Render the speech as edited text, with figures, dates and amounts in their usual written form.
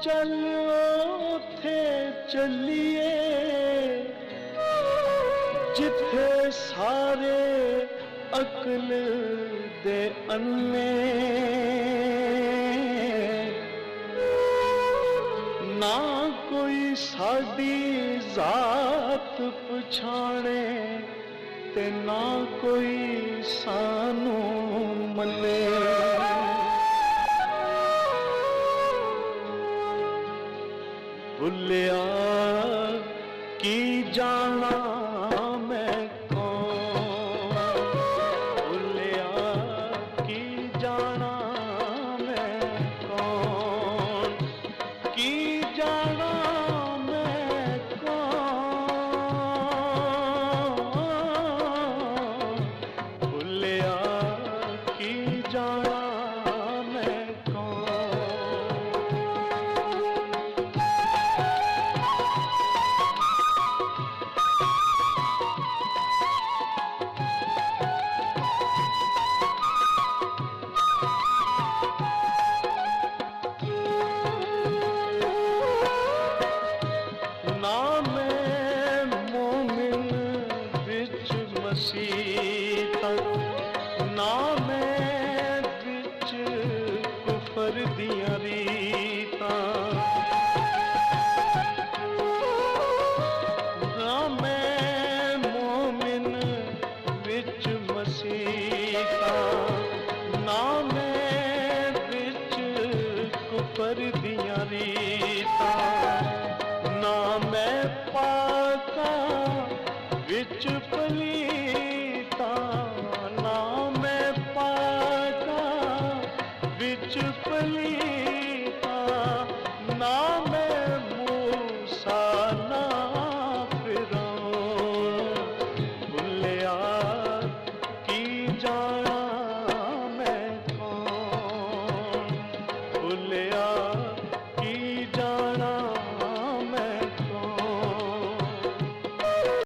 चल ओथे चलिए जिथे सारे अकल दे अन्ने, ना कोई साडी जात पछाणे ते ना कोई सानू मने। भुलिया की जाना मैं कौन, भुलिया की जाना मैं कौन, की जाना मैं कौन, भुलिया की जाना मैं कौन। ना मैं मोमिन बिच मसीता, ना मैं बिच कुफर दियां रीतां, ना मैं मोमिन बिच मसीता, ना मैं बिच कुफर दियां रीतां, ना मैं पाका विच पलीता, ना मैं पाका विच पलीता, ना मैं मूसा ना फिरौन, भुलिया की जाना